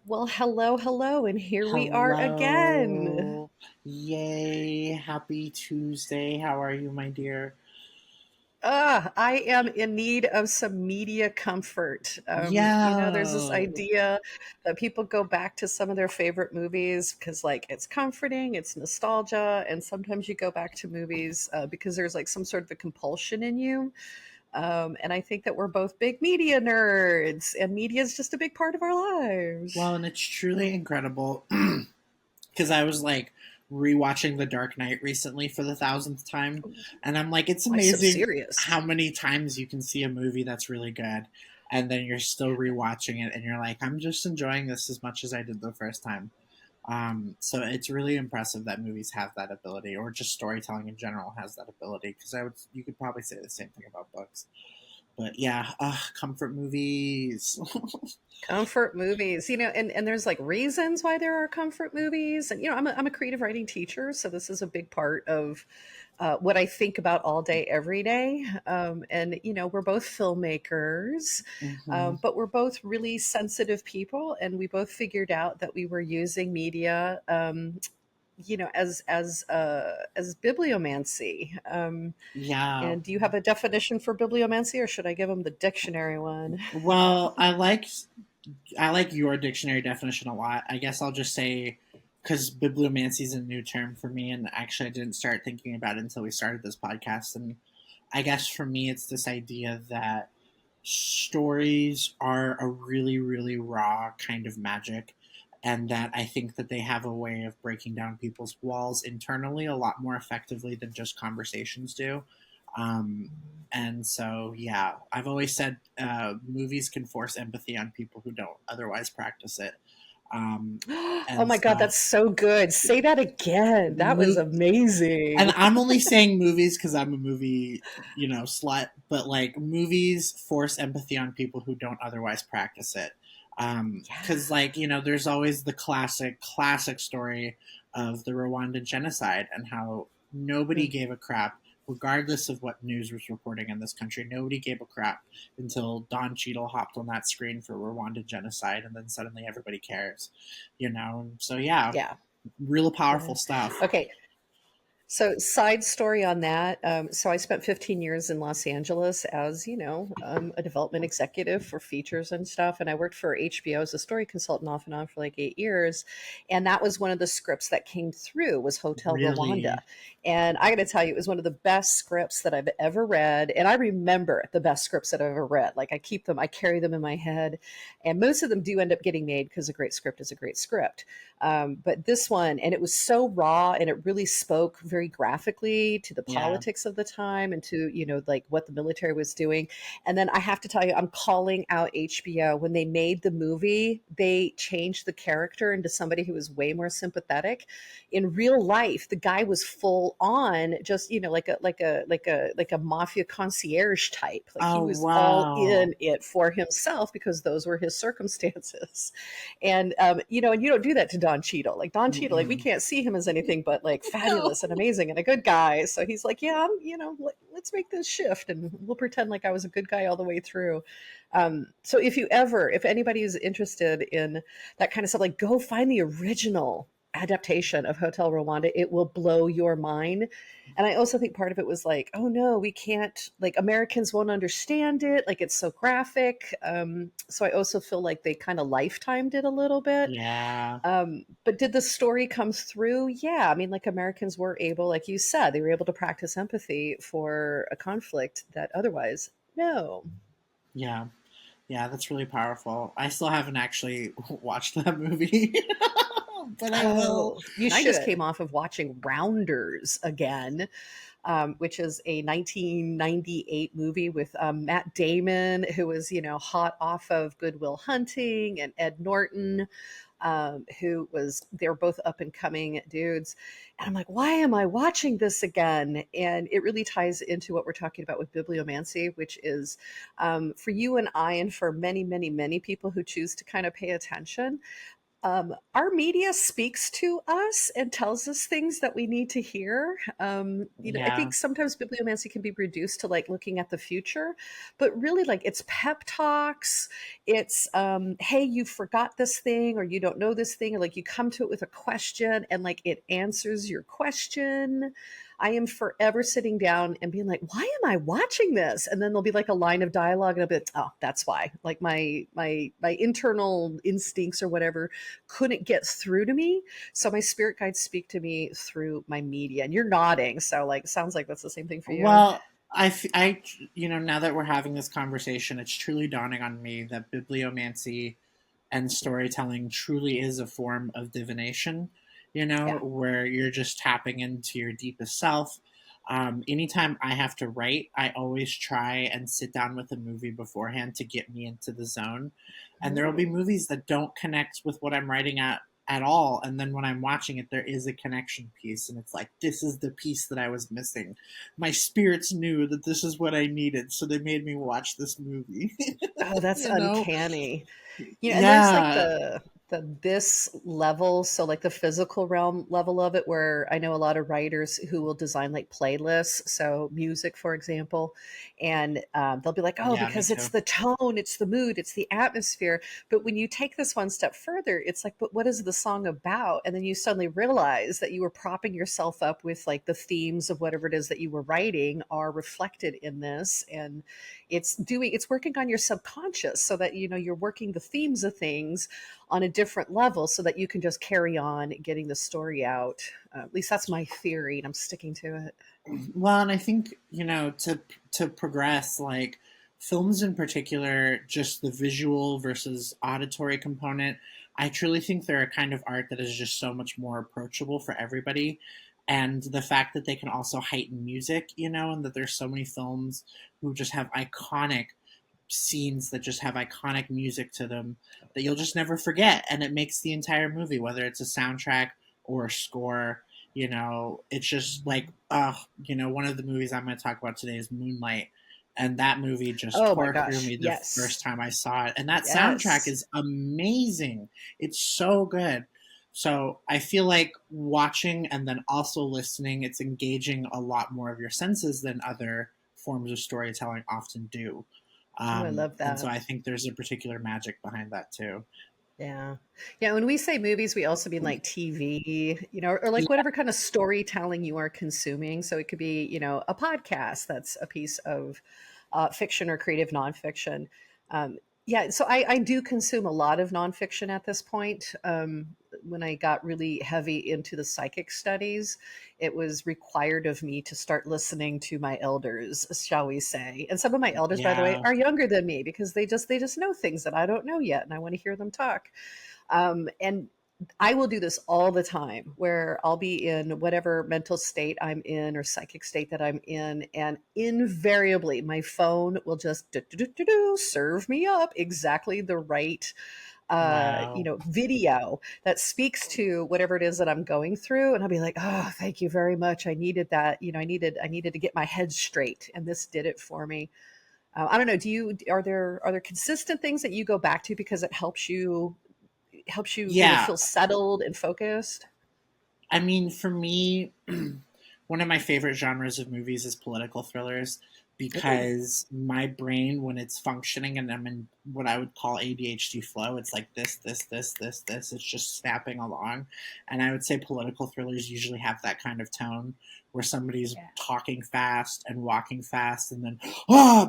Well, hello, hello, and here we are again. Hello. Yay. Happy Tuesday. How are you, my dear? I am in need of some media comfort. There's this Yeah. idea that people go back to some of their favorite movies because, like, it's comforting, it's nostalgia, and sometimes you go back to movies because there's like some sort of a compulsion in you. And I think that we're both big media nerds, and media is just a big part of our lives. Well, and it's truly incredible because I was like rewatching The Dark Knight recently for the thousandth time. And I'm like, it's Why so amazing serious? how many times you can see a movie that's really good. And then you're still rewatching it and you're like, I'm just enjoying this as much as I did the first time. So it's really impressive that movies have that ability, or just storytelling in general has that ability. Because you could probably say the same thing about books. But yeah, comfort movies. Comfort movies, and there's like reasons why there are comfort movies. And, I'm a creative writing teacher. So this is a big part of what I think about all day, every day. We're both filmmakers, Hmm. but we're both really sensitive people. And we both figured out that we were using media, as bibliomancy. Yeah. And do you have a definition for bibliomancy, or should I give them the dictionary one? Well, I like your dictionary definition a lot. I guess I'll just say because bibliomancy is a new term for me, and actually I didn't start thinking about it until we started this podcast. And I guess for me, it's this idea that stories are a really, really raw kind of magic, and that I think that they have a way of breaking down people's walls internally a lot more effectively than just conversations do. Um, and so, yeah, I've always said movies can force empathy on people who don't otherwise practice it, um, Oh and my God, stuff. that's so good. Say that again. That was Mo- and amazing. I'm only saying movies because I'm a movie, slut. But like movies force empathy on people who don't otherwise practice it. Because Yeah. there's always the classic story of the Rwandan genocide and how nobody Mm. gave a crap, regardless of what news was reporting in this country. Nobody gave a crap until Don Cheadle hopped on that screen for Rwandan genocide, and then suddenly everybody cares. So yeah, Yeah. real Yeah. powerful stuff. Okay. So, side story on that. So, I spent 15 years in Los Angeles as, a development executive for features and stuff. And I worked for HBO as a story consultant off and on for like 8 years. And that was one of the scripts that came through was Hotel Rwanda. Really. And I got to tell you, it was one of the best scripts that I've ever read. And I remember the best scripts that I've ever read. Like I keep them, I carry them in my head. And most of them do end up getting made because a great script is a great script. But this one, and it was so raw and it really spoke very graphically to the Yeah. politics of the time and to, like what the military was doing. And then I have to tell you, I'm calling out HBO. When they made the movie, they changed the character into somebody who was way more sympathetic. In real life, the guy was full on just, like a mafia concierge type. Like he Oh was all wow. in it for himself because those were his circumstances. And you don't do that to Don Cheadle. Like Don Cheadle, like we Mm-mm. can't see him as anything but like No. fabulous and amazing and a good guy. So he's like, yeah, let's make this shift and we'll pretend like I was a good guy all the way through. So if anybody is interested in that kind of stuff, like go find the original adaptation of Hotel Rwanda. It will blow your mind. And I also think part of it was like, oh no, we can't, like Americans won't understand it. Like it's so graphic. So I also feel like they kind of lifetimed it a little bit. Yeah. But did the story come through? Yeah. I mean, like Americans were able, like you said, they were able to practice empathy for a conflict that otherwise, no. Yeah. Yeah, that's really powerful. I still haven't actually watched that movie, but I will. Oh, you I just should. came off of watching Rounders again, which is a 1998 movie with Matt Damon, who was, hot off of Good Will Hunting, and Ed Norton, they were both up and coming dudes. And I'm like, why am I watching this again? And it really ties into what we're talking about with bibliomancy, which is for you and I, and for many, many, many people who choose to kind of pay attention. Our media speaks to us and tells us things that we need to hear. I Yeah. think sometimes bibliomancy can be reduced to like looking at the future, but really, like it's pep talks. It's, hey, you forgot this thing, or you don't know this thing, or like you come to it with a question, and like it answers your question. I am forever sitting down and being like, why am I watching this? And then there'll be like a line of dialogue, and I'll be like, oh, that's why. Like my internal instincts or whatever couldn't get through to me. So my spirit guides speak to me through my media. And you're nodding, so like sounds like that's the same thing for you. Well, now that we're having this conversation, it's truly dawning on me that bibliomancy and storytelling truly is a form of divination, Yeah. where you're just tapping into your deepest self. Anytime I have to write, I always try and sit down with a movie beforehand to get me into the zone. And there will be Mm. movies that don't connect with what I'm writing at all. And then when I'm watching it, there is a connection piece. And it's like, this is the piece that I was missing. My spirits knew that this is what I needed. So they made me watch this movie. Oh, that's you know? uncanny. And there's like Yeah. the this level, so like the physical realm level of it, where I know a lot of writers who will design like playlists, so music, for example, and they'll be like, oh, Yeah, me because it's too. the tone, it's the mood, it's the atmosphere. But when you take this one step further, it's like, but what is the song about? And then you suddenly realize that you were propping yourself up with like the themes of whatever it is that you were writing are reflected in this, and it's working on your subconscious, so that you're working the themes of things on a different level, so that you can just carry on getting the story out. At least that's my theory, and I'm sticking to it. Well, and I think, to progress, like films in particular, just the visual versus auditory component, I truly think they're a kind of art that is just so much more approachable for everybody. And the fact that they can also heighten music, and that there's so many films who just have iconic scenes that just have iconic music to them that you'll just never forget, and it makes the entire movie, whether it's a soundtrack or a score. It's just like, one of the movies I'm going to talk about today is Moonlight, and that movie just Oh my tore through gosh, me the first yes. time I saw it, and that soundtrack Yes. is amazing. It's so good. So I feel like watching and then also listening, it's engaging a lot more of your senses than other forms of storytelling often do. Oh, I love And so that. I think there's a particular magic behind that too. Yeah. Yeah, when we say movies, we also mean like TV, or like Yeah, whatever kind of storytelling you are consuming. So it could be, a podcast that's a piece of fiction or creative nonfiction. Yeah, so I do consume a lot of nonfiction at this point. When I got really heavy into the psychic studies, it was required of me to start listening to my elders, shall we say. And some of my elders, by the way, yeah, are younger than me, because they just know things that I don't know yet, and I want to hear them talk. And I will do this all the time, where I'll be in whatever mental state I'm in or psychic state that I'm in, and invariably my phone will just serve me up exactly the right wow. video that speaks to whatever it is that I'm going through, and I'll be like, oh, thank you very much. I needed that. I needed to get my head straight, and this did it for me. I don't know. Are there consistent things that you go back to because it helps you Yeah, feel settled and focused? I mean, for me, one of my favorite genres of movies is political thrillers Ooh, because my brain, when it's functioning and I'm in what I would call ADHD flow, it's like this. It's just snapping along. And I would say political thrillers usually have that kind of tone where somebody's yeah. talking fast and walking fast and then,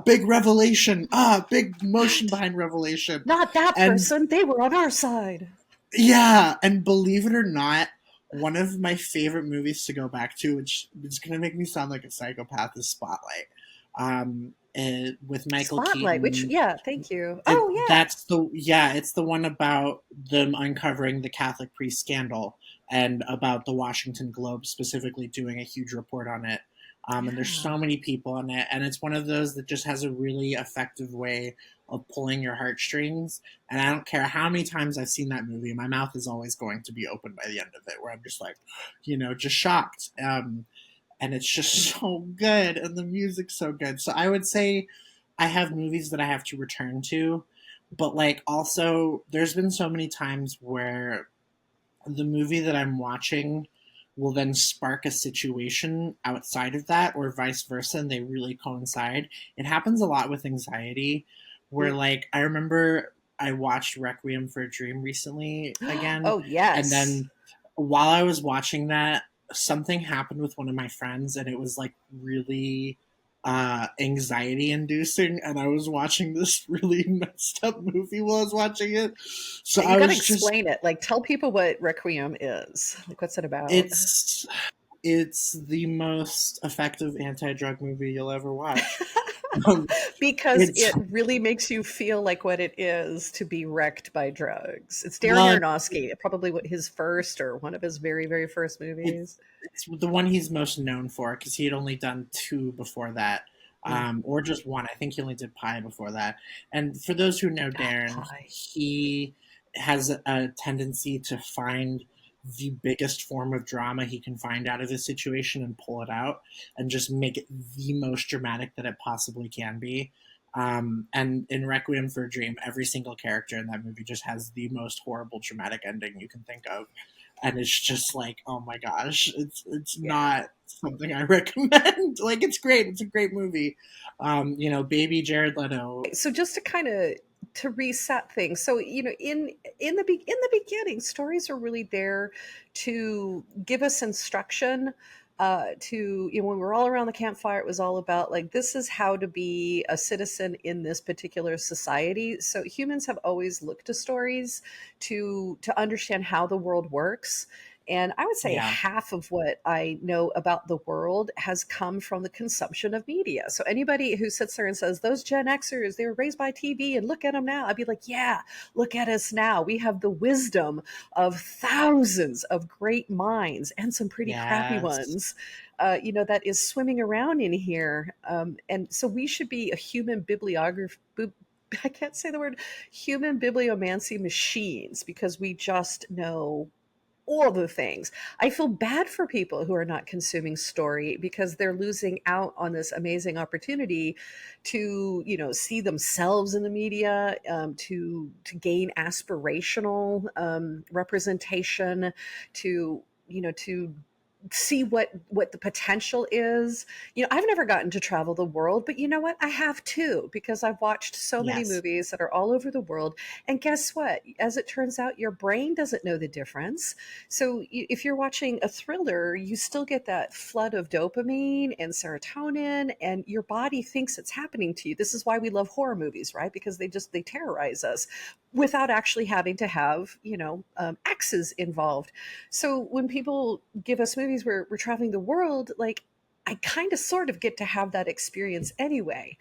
big revelation, big motion What? behind revelation. Not that And person. They were on our side. yeah, and believe it or not, one of my favorite movies to go back to, which is going to make me sound like a psychopath, is Spotlight. With Michael Spotlight. Which, Keaton. yeah, thank you. Oh, yeah. It's the one about them uncovering the Catholic priest scandal and about the Washington Globe specifically doing a huge report on it. And there's Yeah. so many people in it, and it's one of those that just has a really effective way of pulling your heartstrings. And I don't care how many times I've seen that movie, my mouth is always going to be open by the end of it, where I'm just like, just shocked. And it's just so good, and the music's so good. So I would say I have movies that I have to return to, but like also there's been so many times where the movie that I'm watching will then spark a situation outside of that or vice versa, and they really coincide. It happens a lot with anxiety where Mm. like I remember I watched Requiem for a Dream recently again, Oh, and yes. then while I was watching that, something happened with one of my friends, and it was like really anxiety inducing, and I was watching this really messed up movie while I was watching it. So You I got to was just explain it. Like, tell people what Requiem is. Like, what's it about? it's it's the most effective anti-drug movie you'll ever watch. Um, Because it's it really makes you feel like what it is to be wrecked by drugs. It's Darren well, Aronofsky, probably what his first or one of his very, very first movies. it's the one he's most known for because he had only done two before that, Mm. or just one. I think he only did Pie before that. And for those who know Oh, Darren, pie. he has a tendency to find the biggest form of drama he can find out of his situation and pull it out and just make it the most dramatic that it possibly can be. And in Requiem for a Dream, every single character in that movie just has the most horrible dramatic ending you can think of, and it's just like, oh my gosh, it's Yeah. not something I recommend. Like, it's great, it's a great movie. Baby Jared Leto. So just to kind of to reset things, so in the beginning, stories are really there to give us instruction. To when we're all around the campfire, it was all about like this is how to be a citizen in this particular society. So humans have always looked to stories to understand how the world works. And I would say Yeah, half of what I know about the world has come from the consumption of media. So anybody who sits there and says, those Gen Xers, they were raised by TV and look at them now, I'd be like, yeah, look at us now. We have the wisdom of thousands of great minds and some pretty crappy yes, ones. That is swimming around in here. And so we should be a human bibliography. I can't say the word human bibliomancy machines because we just know all the things. I feel bad for people who are not consuming story because they're losing out on this amazing opportunity to, see themselves in the media, to gain aspirational representation, to see what the potential is. I've never gotten to travel the world, but you know what, I have too, because I've watched so many yes, movies that are all over the world. And guess what, as it turns out, your brain doesn't know the difference. So if you're watching a thriller, you still get that flood of dopamine and serotonin, and your body thinks it's happening to you. This is why we love horror movies, right? Because they terrorize us without actually having to have axes involved. So when people give us movies where we're traveling the world, like I kind of sort of get to have that experience anyway.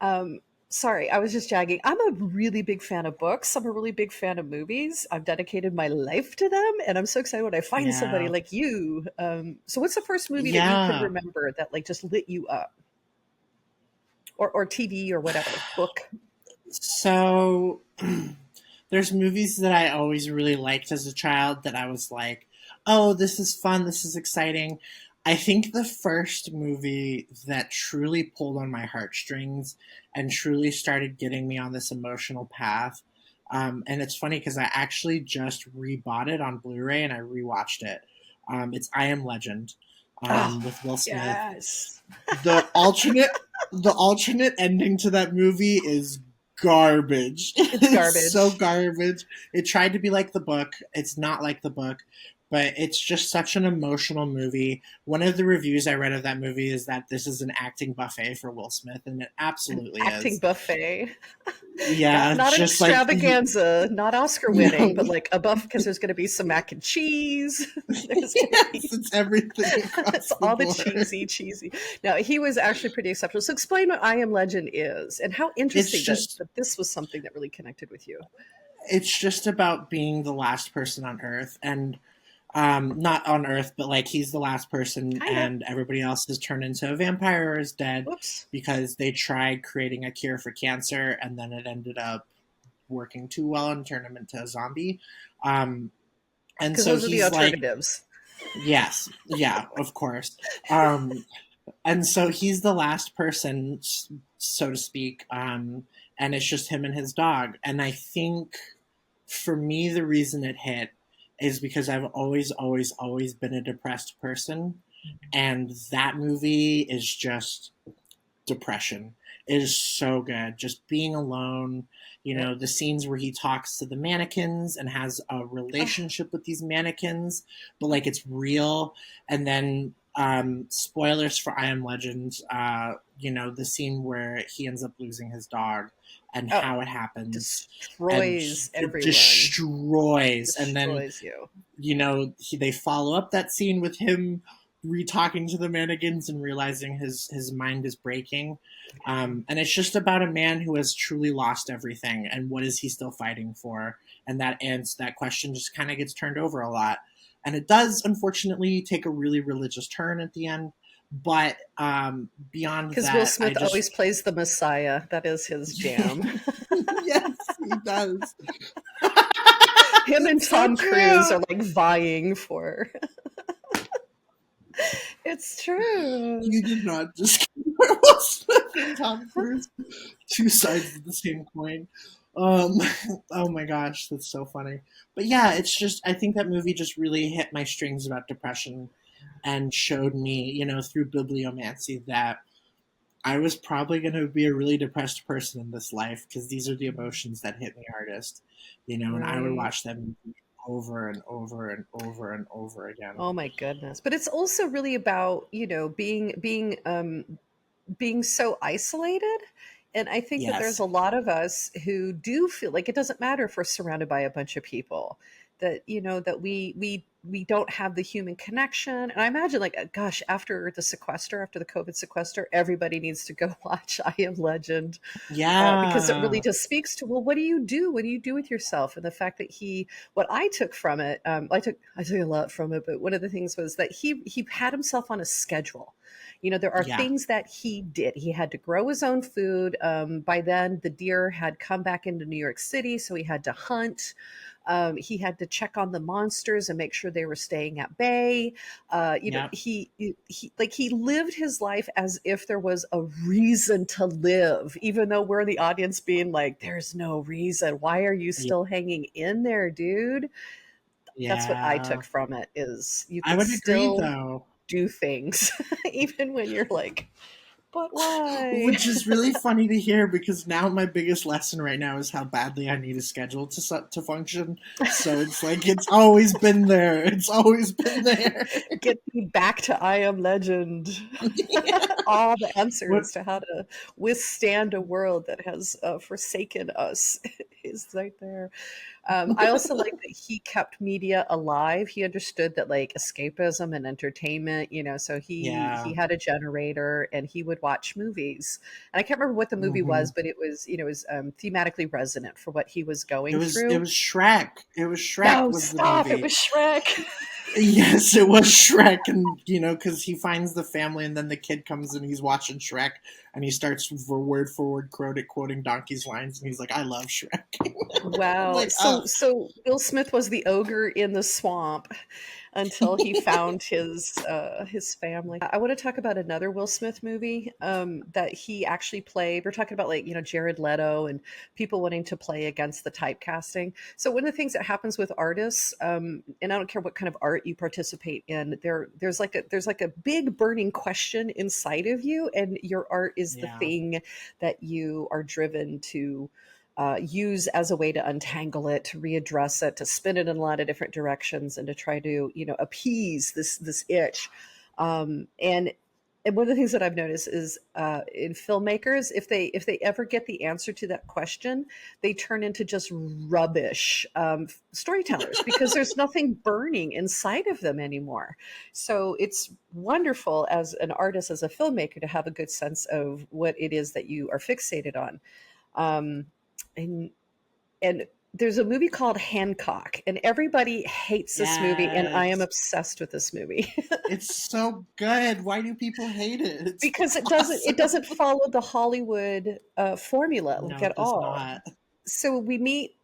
Um, Sorry, I was just jagging. I'm a really big fan of books. I'm a really big fan of movies. I've dedicated my life to them, and I'm so excited when I find somebody yeah, like you. So, what's the first movie that you can yeah. remember that like just lit you up, or TV or whatever book? So there's movies that I always really liked as a child that I was like, oh, this is fun, this is exciting. I think the first movie that truly pulled on my heartstrings and truly started getting me on this emotional path, and it's funny because I actually just rebought it on Blu-ray and I rewatched it. It's I Am Legend, Oh, with Will Smith. yes, the alternate the alternate ending to that movie is garbage. it's It's so garbage. garbage. It tried to be like the book. It's not like the book, but it's just such an emotional movie. One of the reviews I read of that movie is that this is an acting buffet for Will Smith, and it An absolutely acting is. buffet. not Yeah, not an just like extravaganza, not Oscar winning, no, but like a buff because there's going to be some mac and cheese. There's going to yes, be it's everything it's across the all the board. cheesy. No, he was actually pretty exceptional. So explain what I Am Legend is and how It's interesting that, just that this was something that really connected with you. it's just about being the last person on Earth, and not on Earth, but like he's the last person, Kind of. and everybody else is turned into a vampire or is dead Whoops. because they tried creating a cure for cancer, and then it ended up working too well and turned him into a zombie. Um, and Because so those are the he's like, alternatives. yes, yeah, of course. Um, and so he's the last person, so to speak. and it's just him and his dog. And I think for me, the reason it hit is because I've always been a depressed person, and that movie is just depression. It is so good. Just being alone, Yep. the scenes where he talks to the mannequins and has a Oh, relationship with these mannequins, but like it's real. And then spoilers for I Am Legend, the scene where he ends up losing his dog and oh, how it happens and destroys it everyone. destroys. And then Destroys you. they follow up that scene with him re-talking to the mannequins and realizing his mind is breaking. Yeah. And it's just about a man who has truly lost everything, and what is he still fighting for? And that question just kind of gets turned over a lot, and it does unfortunately take a really religious turn at the end. But beyond Because Will that, I Smith just always plays the Messiah. That is his jam. yes, he does. Him and It's so Tom Cruise true. are like vying for. It's true. You did not just Will Smith and Tom Cruise, two sides of the same coin. Um, oh my gosh, that's so funny. But yeah, it's just I think that movie just really hit my strings about depression and showed me, through bibliomancy that I was probably going to be a really depressed person in this life because these are the emotions that hit me hardest, and I would Right. watch them over and over and over and over again. Oh my goodness. But it's also really about, being so isolated. And I think that there's Yes. a lot of us who do feel like it doesn't matter if we're surrounded by a bunch of people, that, that we don't have the human connection. And I imagine, like, gosh, after the COVID sequester, everybody needs to go watch I Am Legend, because it really Yeah. just speaks to, well, what do you do? What do you do with yourself? And the fact that what I took from it, I took a lot from it, but one of the things was that he had himself on a schedule. There are Yeah. things that he did. He had to grow his own food. By then, the deer had come back into New York City, so he had to hunt. He had to check on the monsters and make sure they were staying at bay. Yeah. He lived his life as if there was a reason to live, even though we're the audience being like, "There's no reason. Why are you Yeah. still hanging in there, dude?" That's what I Yeah. took from it, is you I can would agree still though. do things even when you're like, "But why?" Which is really funny to hear because now my biggest lesson right now is how badly I need a schedule to function. So it's like it's always been there. It's always been there. Get me back to I Am Legend. All the What? answers to how to withstand a world that has forsaken us is right there. I also like that he kept media alive. He understood that, like, escapism and entertainment, so he Yeah. had a generator and he would watch movies. And I can't remember what the movie Hmm. was, but it was thematically resonant for what he was It going was it through. was Shrek. It was Shrek No, was the stop! It movie. was Shrek. Yes, it was Shrek, and because he finds the family, and then the kid comes and he's watching Shrek, and he starts for word quoting Donkey's lines, and he's like, "I love Shrek." I'm Wow. like, oh, So Will Smith was the ogre in the swamp until he found his family. I want to talk about another Will Smith movie that he actually played. We're talking about, like, Jared Leto and people wanting to play against the typecasting. So one of the things that happens with artists, and I don't care what kind of art you participate in, there's like a big burning question inside of you, and your art is the yeah, thing that you are driven to use as a way to untangle it, to readdress it, to spin it in a lot of different directions, and to try to, appease this itch. And one of the things that I've noticed is, in filmmakers, if they ever get the answer to that question, they turn into just rubbish storytellers, because there's nothing burning inside of them anymore. So it's wonderful as an artist, as a filmmaker, to have a good sense of what it is that you are fixated on. Um, and and there's a movie called Hancock, and everybody hates this movie, and I am yes, obsessed with this movie. it's so good. Why do people hate it? It's Because it doesn't it awesome. doesn't follow the Hollywood formula, like, No, at it does all. not. So we meet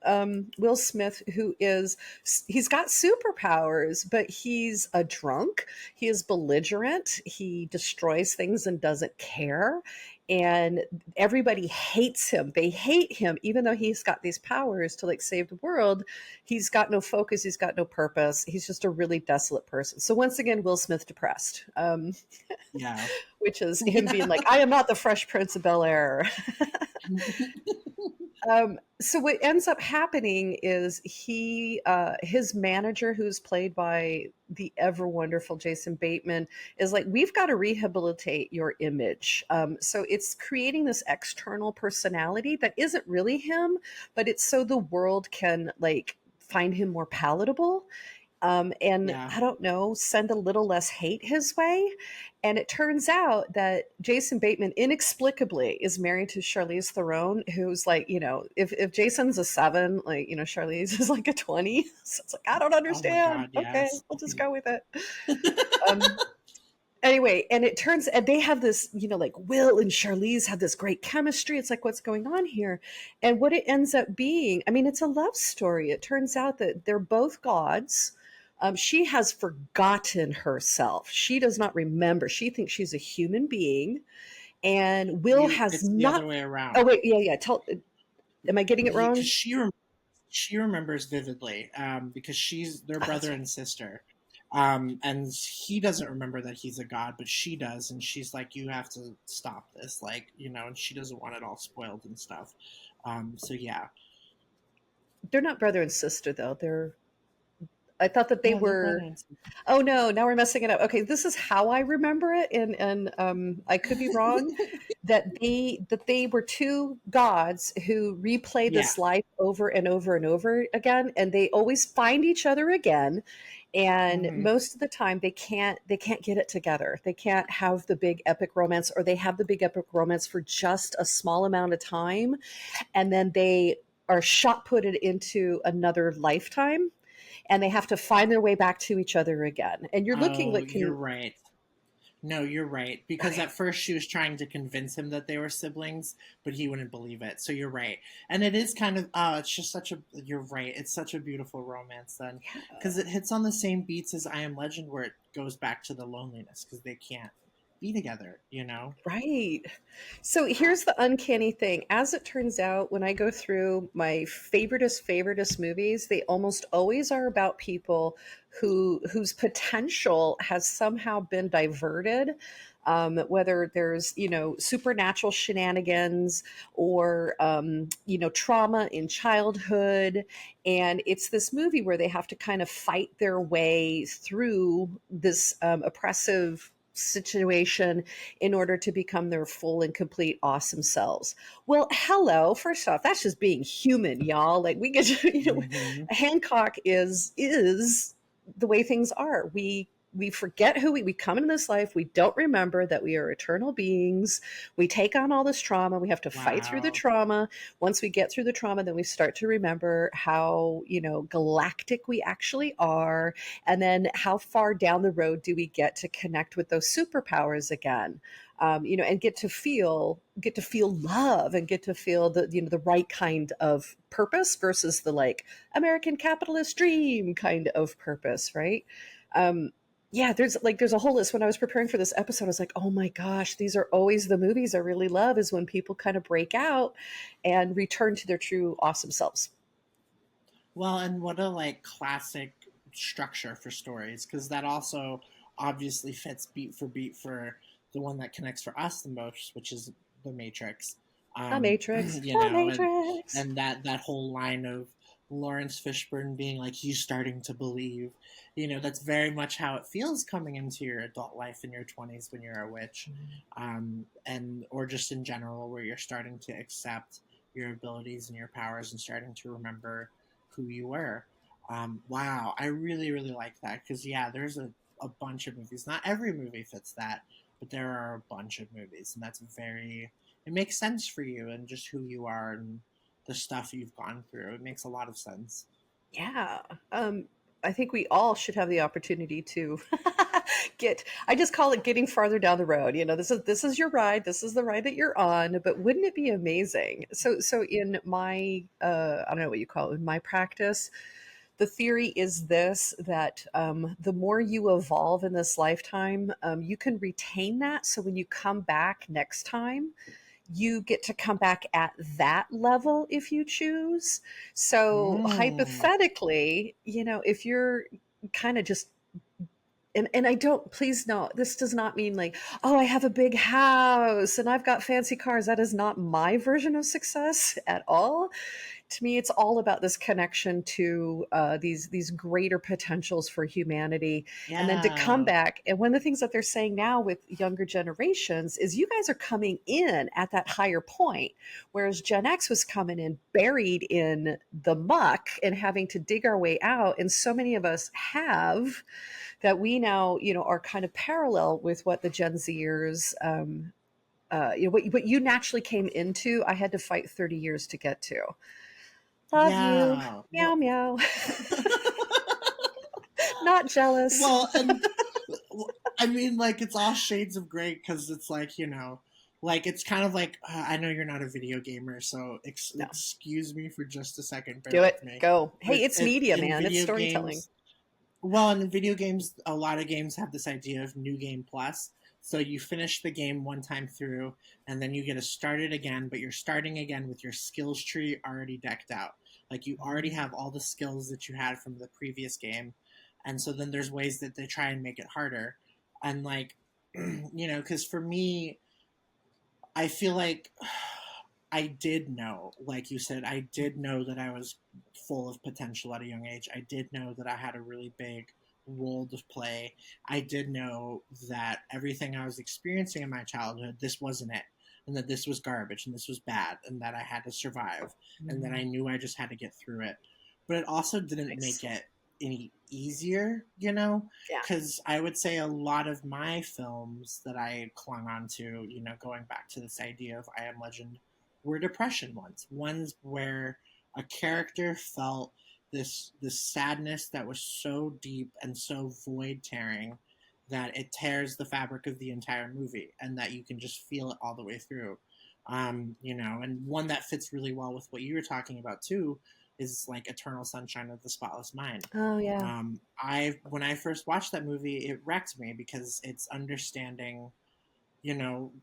Will Smith, he's got superpowers, but he's a drunk. He is belligerent. He destroys things and doesn't care. and everybody hates him. They hate him, even though he's got these powers to like save the world. He's got no focus. He's got no purpose. He's just a really desolate person. So once again, Will Smith depressed, Yeah. which is him being Yeah. like, I am not the Fresh Prince of Bel Air. So what ends up happening is his manager, who's played by the ever wonderful Jason Bateman, is like, we've got to rehabilitate your image. So it's creating this external personality that isn't really him, but it's so the world can like find him more palatable, and Yeah. I don't know, send a little less hate his way. And it turns out that Jason Bateman inexplicably is married to Charlize Theron, who's like, if Jason's a 7, like, Charlize is like a 20. So it's like, I don't Oh my understand. God. Okay, Yes. we'll just go with it. Um, anyway, and it turns, and they have this, like Will and Charlize have this great chemistry. It's like, what's going on here? And what it ends up being, I mean, it's a love story. It turns out that they're both gods. She has forgotten herself. She does not remember. She thinks she's a human being, and Will has It's the not. other way Oh around. wait, yeah, yeah. Am I getting it Because wrong? she remembers vividly, because they're Oh, that's brother right. and sister, and he doesn't remember that he's a god, but she does, and she's like, you have to stop this, like, and she doesn't want it all spoiled and stuff. So yeah. They're not brother and sister though. I thought that they No, they're brother were. and sister. Oh no, now we're messing it up. Okay, this is how I remember it, and I could be wrong. That they were two gods who replay Yeah. this life over and over and over again, and they always find each other again. And Hmm. most of the time, they can't get it together. They can't have the big epic romance, or they have the big epic romance for just a small amount of time, and then they are shot putted into another lifetime, and they have to find their way back to each other again. And you're looking Oh, like, you're can right. No, you're right. Because okay, at first she was trying to convince him that they were siblings, but he wouldn't believe it. So you're right. And it is kind of, it's just you're right. It's such a beautiful romance then. yeah. Because it hits on the same beats as I Am Legend, where it goes back to the loneliness because they can't be together. Right. So here's the uncanny thing. As it turns out, when I go through my favoritist movies, they almost always are about people whose potential has somehow been diverted. Whether there's, supernatural shenanigans, or, trauma in childhood. And it's this movie where they have to kind of fight their way through this oppressive situation in order to become their full and complete awesome selves. Well, hello. First off, that's just being human, y'all. Like, we get to, Hmm. Hancock is the way things are. We forget who we come into this life. We don't remember that we are eternal beings. We take on all this trauma. We have to fight through the Wow. trauma. Once we get through the trauma, then we start to remember how, galactic we actually are. And then how far down the road do we get to connect with those superpowers again? And get to feel love, and get to feel the right kind of purpose versus the like American capitalist dream kind of purpose, right? Um, yeah, there's a whole list. When I was preparing for this episode, I was like, oh my gosh, these are always the movies I really love, is when people kind of break out and return to their true awesome selves. Well, and what a like classic structure for stories, because that also obviously fits beat for beat for the one that connects for us the most, which is the Matrix. The Matrix, You the know, and Matrix. and that whole line of Lawrence Fishburne being like, he's starting to believe. That's very much how it feels coming into your adult life in your 20s when you're a witch, and or just in general, where you're starting to accept your abilities and your powers and starting to remember who you were. Wow, I really, really like that because, yeah, there's a bunch of movies. Not every movie fits that, but there are a bunch of movies, and it makes sense for you and just who you are and the stuff you've gone through. It makes a lot of sense. Yeah. I think we all should have the opportunity to I just call it getting farther down the road. This is your ride. This is the ride that you're on. But wouldn't it be amazing? So in my I don't know what you call it, in my practice, The theory is this, that the more you evolve in this lifetime, you can retain that. So when you come back next time, you get to come back at that level if you choose. So Mm. hypothetically, if you're kind of just, and I don't, please no, this does not mean like, oh, I have a big house and I've got fancy cars. That is not my version of success at all. To me, it's all about this connection to these greater potentials for humanity, and then to come Yeah. back. And one of the things that they're saying now with younger generations is you guys are coming in at that higher point, whereas Gen X was coming in buried in the muck and having to dig our way out. And so many of us have that we now, are kind of parallel with what the Gen Zers. What you naturally came into, I had to fight 30 years to get to. Love you. Yeah. Meow Well, meow. Not jealous. well, and I mean, like, it's all shades of gray because it's like, like, it's kind of like, I know you're not a video gamer, so No. excuse me for just a second, bear Do it. with me. Go. But Hey, it's media, in man. It's video storytelling. games, well, in video games, a lot of games have this idea of new game plus. So you finish the game one time through, and then you get to start it again, but you're starting again with your skills tree already decked out. Like you already have all the skills that you had from the previous game. And so then there's ways that they try and make it harder. And like, because for me, I feel like I did know, like you said, I did know that I was full of potential at a young age. I did know that I had a really big role to play. I did know that everything I was experiencing in my childhood, this wasn't it. And that this was garbage and this was bad and that I had to survive and that I Mm, knew I just had to get through it. But it also didn't nice. make it any easier, Yeah. because I would say a lot of my films that I clung on to, going back to this idea of I Am Legend, were depression ones where a character felt this sadness that was so deep and so void tearing that it tears the fabric of the entire movie and that you can just feel it all the way through. And one that fits really well with what you were talking about too is like Eternal Sunshine of the Spotless Mind. Oh, yeah. I When I first watched that movie, it wrecked me because it's understanding,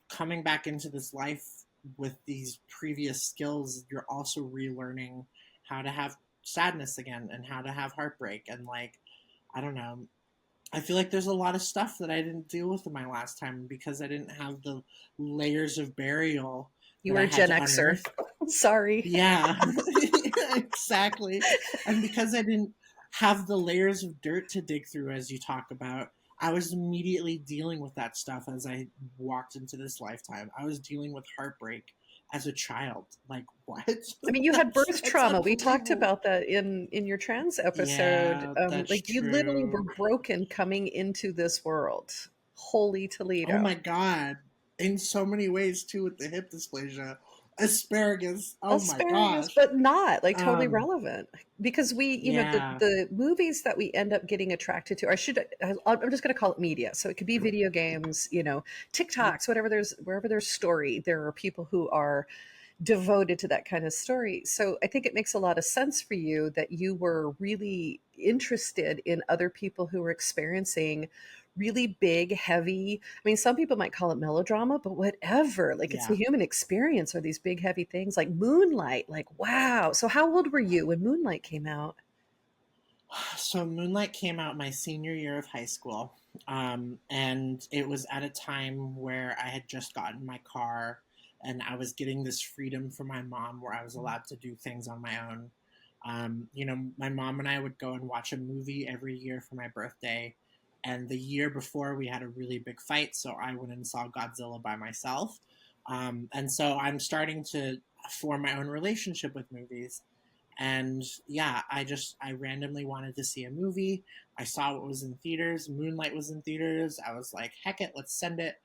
coming back into this life with these previous skills, you're also relearning how to have sadness again and how to have heartbreak. And like, I don't know, I feel like there's a lot of stuff that I didn't deal with in my last time because I didn't have the layers of burial You that were I a had Gen to Xer. unearth. Sorry. Yeah, exactly. And because I didn't have the layers of dirt to dig through, as you talk about, I was immediately dealing with that stuff as I walked into this lifetime. I was dealing with heartbreak as a child. Like, what? I mean, you had birth That's trauma. We talked unbelievable. about that in your trans episode. Yeah, that's Like you literally were true. broken coming into this world. Holy Oh Toledo. my god. In so many ways, too, with the hip dysplasia. Asparagus. Oh my Asparagus, gosh. but not like totally Um, relevant because we, yeah. the movies that we end up getting attracted to, I'm just going to call it media. So it could be video games, TikToks, whatever. Wherever there's story, there are people who are devoted to that kind of story. So I think it makes a lot of sense for you that you were really interested in other people who were experiencing really big, heavy. I mean, some people might call it melodrama, but whatever. Like it's the Yeah. human experience or these big, heavy things like Moonlight. Like, wow. So how old were you when Moonlight came out? So Moonlight came out my senior year of high school. And it was at a time where I had just gotten my car and I was getting this freedom from my mom where I was allowed to do things on my own. My mom and I would go and watch a movie every year for my birthday. And the year before, we had a really big fight, so I went and saw Godzilla by myself. And so I'm starting to form my own relationship with movies. And yeah, I randomly wanted to see a movie. I saw what was in theaters. Moonlight was in theaters. I was like, heck it, let's send it.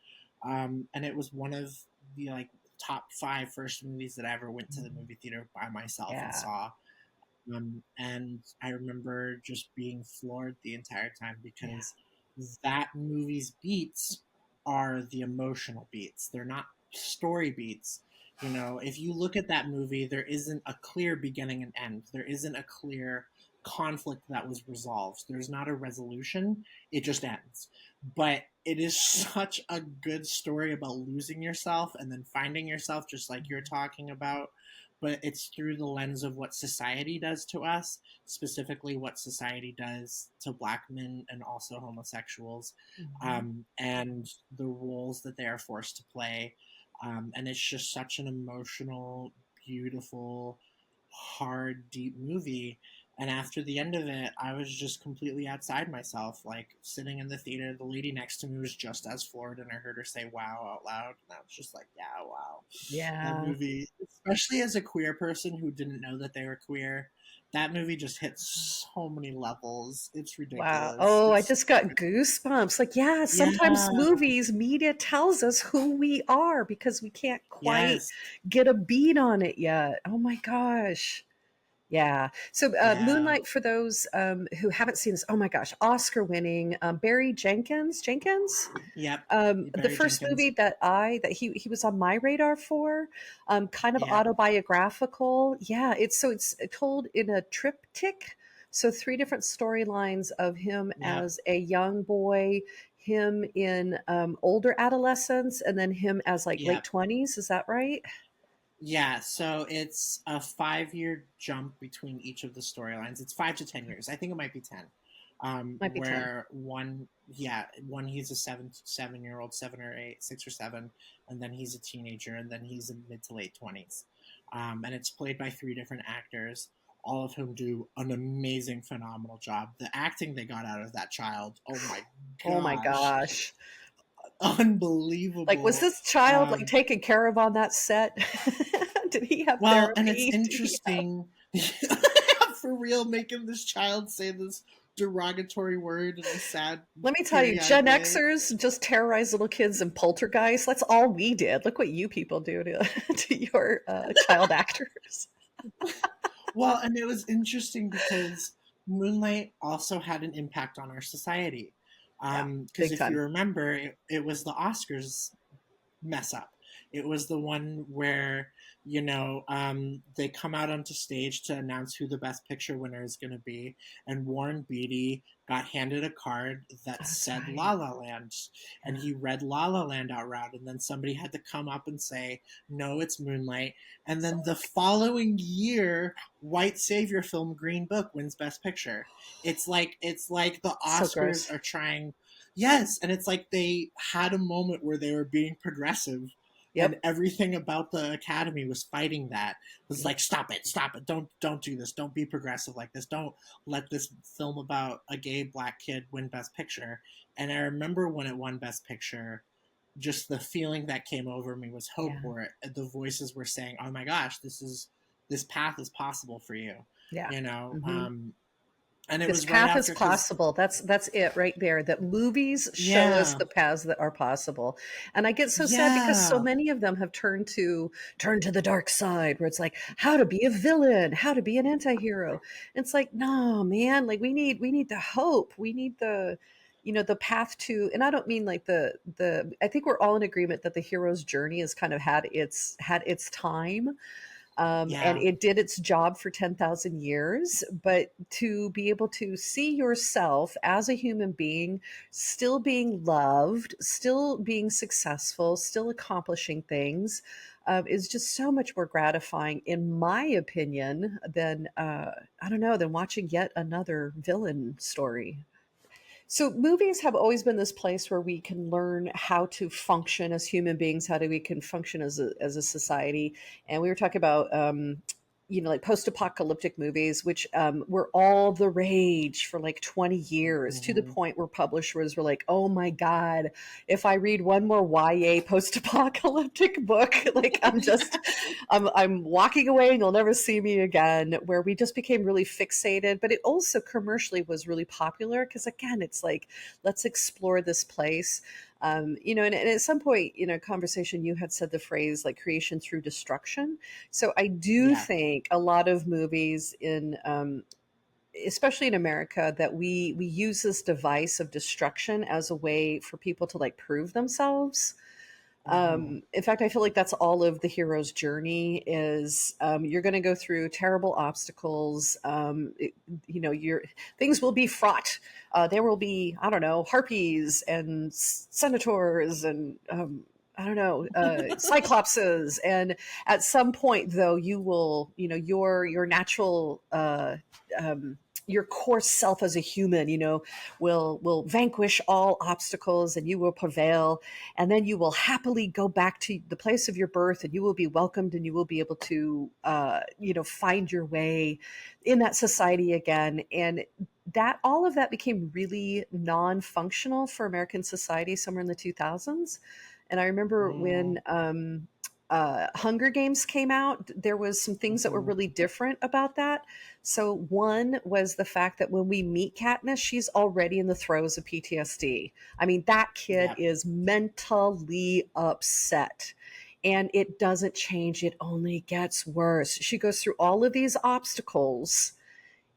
And it was one of the like top five first movies that I ever went to the Mm, movie theater by myself and yeah. saw. And I remember just being floored the entire time Yeah. because that movie's beats are the emotional beats. They're not story beats. If you look at that movie, there isn't a clear beginning and end. There isn't a clear conflict that was resolved. There's not a resolution, it just ends. But it is such a good story about losing yourself and then finding yourself, just like you're talking about. But it's through the lens of what society does to us, specifically what society does to black men and also homosexuals, Mhm. and the roles that they are forced to play. And it's just such an emotional, beautiful, hard, deep movie. And after the end of it, I was just completely outside myself, like sitting in the theater. The lady next to me was just as floored, and I heard her say "wow" out loud. And I was just like, "Yeah, wow." That Yeah. movie, especially as a queer person who didn't know that they were queer, that movie just hits so many levels. It's Wow. ridiculous. Oh, I It's just got goosebumps. Like, yeah, sometimes yeah, movies, media tells us who we are because we can't quite yes, get a beat on it yet. Oh my gosh. Yeah. So, yeah, Moonlight, for those who haven't seen this, oh my gosh, Oscar winning, Barry Jenkins. yep. The Barry first Jenkins. movie that he was on my radar for, kind of Yep, autobiographical. Yeah, it's told in a triptych, so three different storylines of him yep, as a young boy, him in older adolescence, and then him as like late yep. 20s. Is that right? Yeah, so it's a 5 year jump between each of the storylines. It's 5 to 10 years. I think it might be 10. Might be 10. Where one, yeah, one he's a 7 year old, 7 or 8, 6 or 7, and then he's a teenager, and then he's in mid to late 20s. And it's played by three different actors, all of whom do an amazing, phenomenal job. The acting they got out of that child, oh my Oh my gosh, gosh. Like, was unbelievable. this child like Um, taken care of on that set? Did he have Well, and it's therapy? Did he have... interesting for real making this child say this derogatory word in a sad, Let me tell you, teary eyed Gen way. Xers just terrorize little kids and poltergeist. That's all we did. Look what you people do to, to your child actors. Well, and it was interesting because Moonlight also had an impact on our society. Yeah, Because big if you time. remember, it was the Oscars mess up. It was the one where, they come out onto stage to announce who the best picture winner is going to be, and Warren Beatty got handed a card that That's said La right. La Land, Yeah, and he read La La Land out loud, and then somebody had to come up and say, "No, it's Moonlight." And then the following year, white savior film Green Book wins Best Picture. It's like the so Oscars gross. are trying. Yes, and it's like they had a moment where they were being progressive, and Yep. everything about the academy was fighting that. It was Yep. like, stop it, don't do this, don't be progressive like this, don't let this film about a gay black kid win Best Picture. And I remember when it won Best Picture, just the feeling that came over me was hope, Yeah. for it. The voices were saying, "Oh my gosh, this path is possible for you," Yeah. you know. Hmm. And it This was right path is after, because possible. That's it right there. That movies show us yeah, the paths that are possible. And I get so sad because so yeah, many of them have turned to the dark side, where it's like how to be a villain, how to be an anti-hero. It's like, no, man, like we need the hope. We need the path to, and I don't mean like the I think we're all in agreement that the hero's journey has kind of had its time, and yeah, it did its job for 10,000 years. But to be able to see yourself as a human being, still being loved, still being successful, still accomplishing things, is just so much more gratifying, in my opinion, than I don't know, than watching yet another villain story. So movies have always been this place where we can learn how to function as human beings, how do we can function as a society. And we were talking about like post-apocalyptic movies, which were all the rage for like 20 years, to the mm-hmm. point where publishers were like, oh my God, if I read one more YA post-apocalyptic book, like I'm walking away and you'll never see me again. Where we just became really fixated, but it also commercially was really popular because, again, it's like, let's explore this place. And at some point, conversation, you had said the phrase like creation through destruction. So I do Yeah, think a lot of movies especially in America, that we use this device of destruction as a way for people to like prove themselves. Mm-hmm. In fact, I feel like that's all of the hero's journey is you're going to go through terrible obstacles. Your things will be fraught. There will be, I don't know, harpies and senators and I don't know, cyclopses. And at some point, though, you will, your natural, your core self as a human, will vanquish all obstacles, and you will prevail, and then you will happily go back to the place of your birth, and you will be welcomed, and you will be able to find your way in that society again. And that all of that became really non-functional for American society somewhere in the 2000s. And I remember when Hunger Games came out, there was some things that were Mm-hmm. really different about that. So one was the fact that when we meet Katniss, she's already in the throes of PTSD. I mean, that kid Yep. is mentally upset. And it doesn't change, it only gets worse. She goes through all of these obstacles,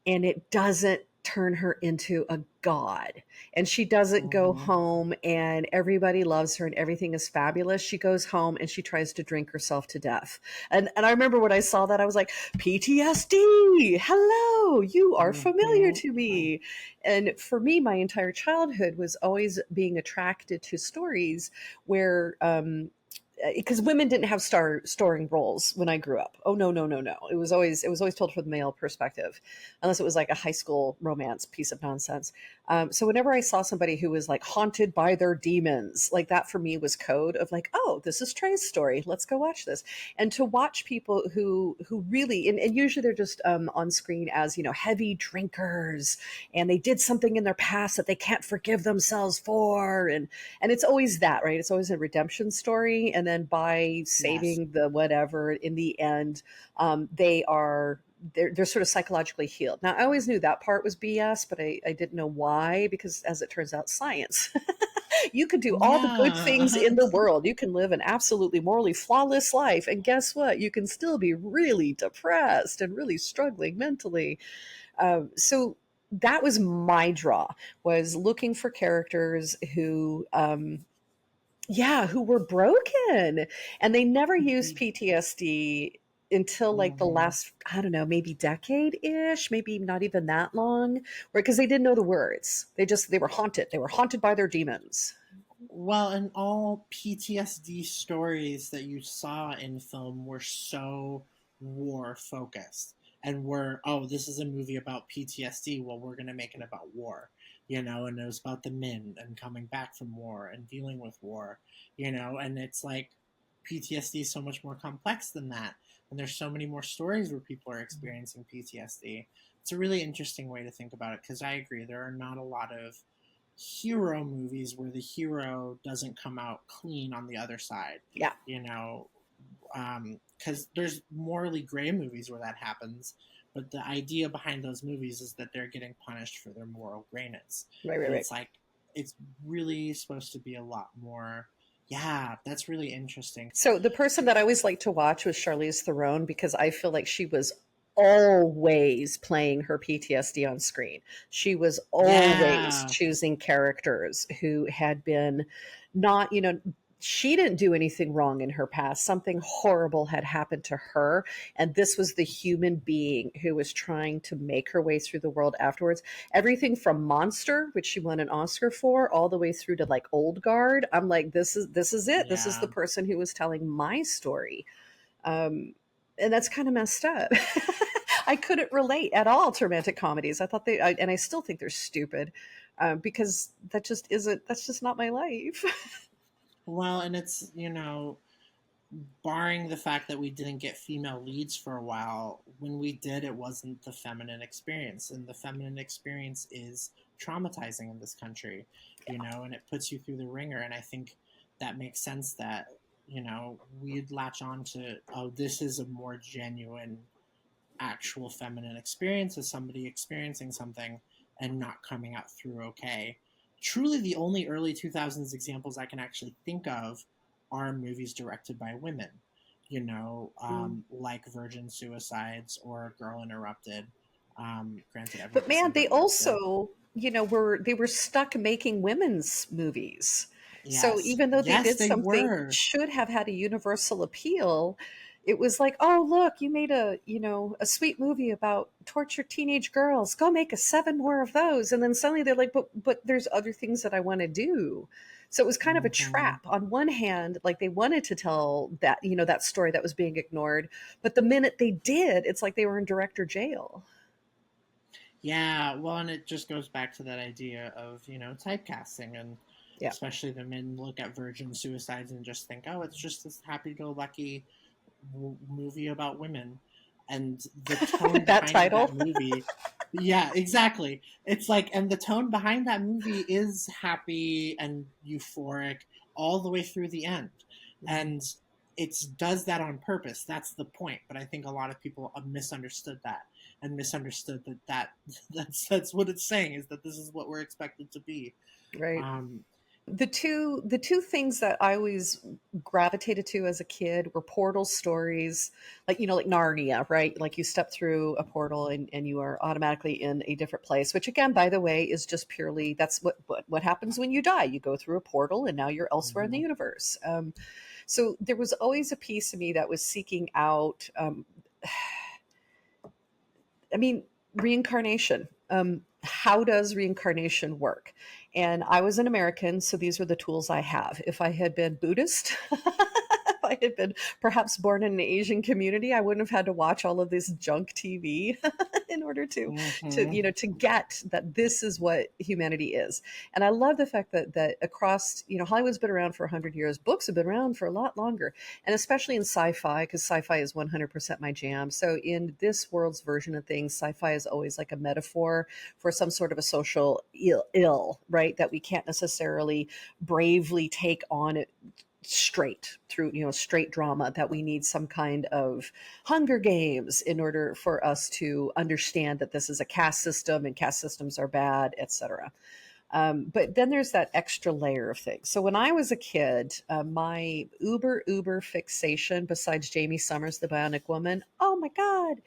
and it doesn't turn her into a god. And she doesn't go Mm-hmm. home and everybody loves her and everything is fabulous. She goes home and she tries to drink herself to death. And I remember when I saw that, I was like, PTSD, hello, you are familiar to Mm-hmm. me. And for me, my entire childhood was always being attracted to stories where because women didn't have storing roles when I grew up. Oh no, no, no, no. It was always told from the male perspective, unless it was like a high school romance piece of nonsense. So whenever I saw somebody who was like haunted by their demons, like that for me was code of like, oh, this is Trey's story. Let's go watch this. And to watch people who really, and usually they're just on screen as heavy drinkers, and they did something in their past that they can't forgive themselves for, and it's always that, right? It's always a redemption story, and then by Yes. saving the whatever in the end, they're sort of psychologically healed. Now, I always knew that part was BS, but I didn't know why, because as it turns out, science. You can do all the good things Yeah. in the world. You can live an absolutely morally flawless life, and guess what? You can still be really depressed and really struggling mentally. So that was my draw, was looking for characters who were broken, and they never used PTSD until like the Mm-hmm. last, I don't know, maybe decade ish, maybe not even that long, because they didn't know the words. They were haunted by their demons. Well, and all PTSD stories that you saw in film were so war focused and were, oh, this is a movie about PTSD. Well, we're going to make it about war, and it was about the men and coming back from war and dealing with war, and it's like PTSD is so much more complex than that. And there's so many more stories where people are experiencing PTSD. It's a really interesting way to think about it because I agree, there are not a lot of hero movies where the hero doesn't come out clean on the other side, Yeah. you know, because there's morally gray movies where that happens, but the idea behind those movies is that they're getting punished for their moral grayness, Right, right, and right. it's like it's really supposed to be a lot more. Yeah, that's really interesting. So the person that I always liked to watch was Charlize Theron, because I feel like she was always playing her PTSD on screen. She was always Yeah, choosing characters who had been not, she didn't do anything wrong in her past. Something horrible had happened to her. And this was the human being who was trying to make her way through the world afterwards. Everything from Monster, which she won an Oscar for, all the way through to like Old Guard. I'm like, this is it. This is the yeah. person who was telling my story. Um, and that's kind of messed up. I couldn't relate at all to romantic comedies. I thought and I still think they're stupid, because that's just not my life. Well, and it's barring the fact that we didn't get female leads for a while, when we did, it wasn't the feminine experience. And the feminine experience is traumatizing in this country, and it puts you through the ringer. And I think that makes sense that, we'd latch on to, oh, this is a more genuine, actual feminine experience as somebody experiencing something and not coming out through okay. Truly, the only early 2000s examples I can actually think of are movies directed by women, like Virgin Suicides or Girl Interrupted. Granted, everybody But man, said they that was good. also, were stuck making women's movies. So Yes. even though they Yes, did they something that were. should have had a universal appeal, it was like, oh look, you made a, a sweet movie about tortured teenage girls. Go make a seven more of those. And then suddenly they're like, but there's other things that I want to do. So it was kind of a Hmm. trap. On one hand, like they wanted to tell that, that story that was being ignored, but the minute they did, it's like they were in director jail. Yeah, well, and it just goes back to that idea of, typecasting, and Yeah. especially the men look at virgin suicides and just think, oh, it's just this happy-go-lucky movie about women. And the tone With that behind title. that movie, yeah, exactly. It's like, and the tone behind that movie is happy and euphoric all the way through the end. Mhm. And it does that on purpose. That's the point. But I think a lot of people misunderstood that, and misunderstood that that's what it's saying, is that this is what we're expected to be. Right. Um, The two things that I always gravitated to as a kid were portal stories, like like Narnia, right? Like you step through a portal and you are automatically in a different place, which again, by the way, is just purely that's what happens when you die. You go through a portal and now you're elsewhere in the mhm. universe. So there was always a piece of me that was seeking out. I mean, reincarnation. How does reincarnation work? And I was an American, so these were the tools I have. If I had been Buddhist, if I had been perhaps born in an Asian community, I wouldn't have had to watch all of this junk TV in order to Hmm. to get that this is what humanity is. And I love the fact that across Hollywood's been around for 100 years, books have been around for a lot longer, and especially in sci-fi, because sci-fi is 100% my jam. So in this world's version of things, sci-fi is always like a metaphor for some sort of a social ill, right, that we can't necessarily bravely take on it straight through straight drama, that we need some kind of Hunger Games in order for us to understand that this is a caste system and caste systems are bad, etc. But then there's that extra layer of things. So when I was a kid, my uber fixation, besides Jamie Summers, the Bionic Woman, oh my god,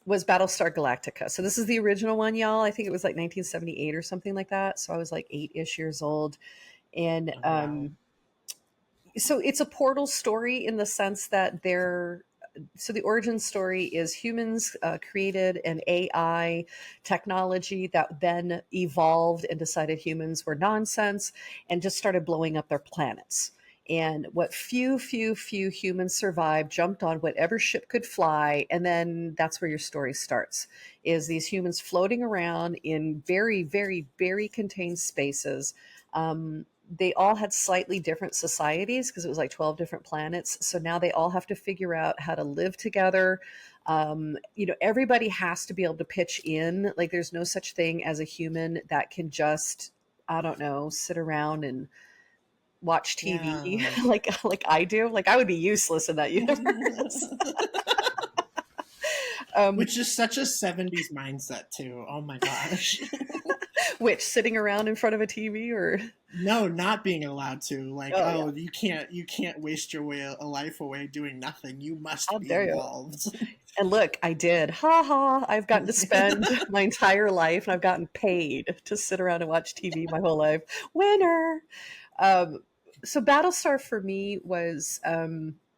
was Battlestar Galactica. So this is the original one, y'all. I think it was like 1978 or something like that. So I was like 8-ish years old, and Oh, wow. so it's a portal story in the sense that so the origin story is humans created an AI technology that then evolved and decided humans were nonsense and just started blowing up their planets. And what few humans survived jumped on whatever ship could fly, and then that's where your story starts. Is these humans floating around in very contained spaces. They all had slightly different societies because it was like 12 different planets. So now they all have to figure out how to live together. Everybody has to be able to pitch in. Like, there's no such thing as a human that can just, I don't know, sit around and watch TV Yeah. like I do. Like, I would be useless in that universe. um, Which is such a 70s mindset, too. Oh my gosh. which sitting around in front of a TV or No, not being allowed to. Like, oh yeah, oh, you can't waste your a life away doing nothing. You how must be dare you? involved. And look, I did. Ha ha. I've gotten to spend my entire life and I've gotten paid to sit around and watch TV my whole life. Winner. Um, so Battlestar for me was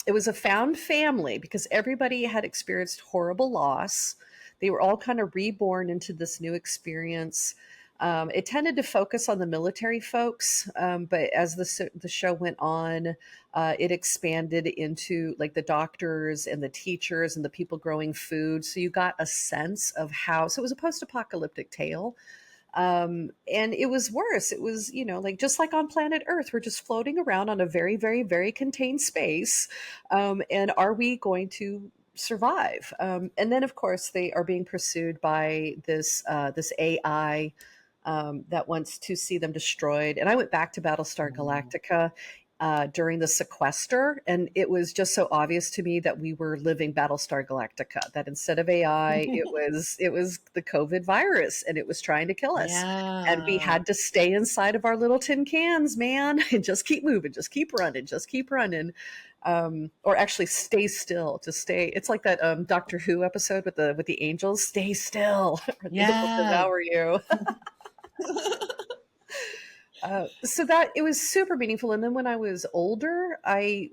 it was a found family because everybody had experienced horrible loss. They were all kind of reborn into this new experience. It tended to focus on the military folks, but as the show went on, it expanded into like the doctors and the teachers and the people growing food. So you got a sense of how. So it was a post-apocalyptic tale, and it was worse. It was like just like on planet Earth, we're just floating around on a very contained space, and are we going to survive? And then of course they are being pursued by this AI that wants to see them destroyed. And I went back to Battlestar Mm. Galactica during the sequester, and it was just so obvious to me that we were living Battlestar Galactica. That instead of AI, it was the COVID virus, and it was trying to kill us. And we Yeah. had to stay inside of our little tin cans, man, and just keep moving, just keep running, just keep running. Or actually stay still, to stay. It's like that Doctor Who episode with the angels. Stay still, or they will Yeah. devour you. So that it was super meaningful. And then when I was older, I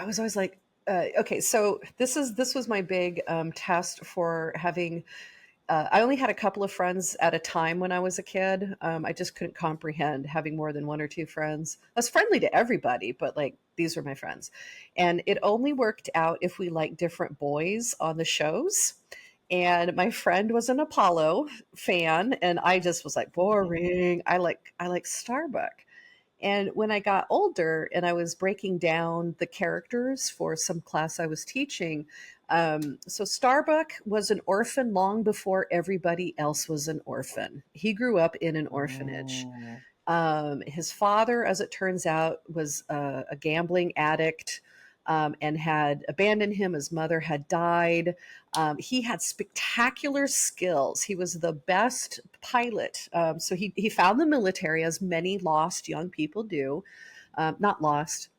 was always like, okay, so this was my big test for having. I only had a couple of friends at a time when I was a kid. I just couldn't comprehend having more than one or two friends. I was friendly to everybody, but like these were my friends, and it only worked out if we liked different boys on the shows. And my friend was an Apollo fan, and I just was like boring. I like Starbuck. And when I got older and I was breaking down the characters for some class I was teaching, so Starbuck was an orphan long before everybody else was an orphan. He grew up in an orphanage. Mm. His father, as it turns out, was a gambling addict and had abandoned him. His mother had died. He had spectacular skills. He was the best pilot. So he found the military, as many lost young people do. Not lost.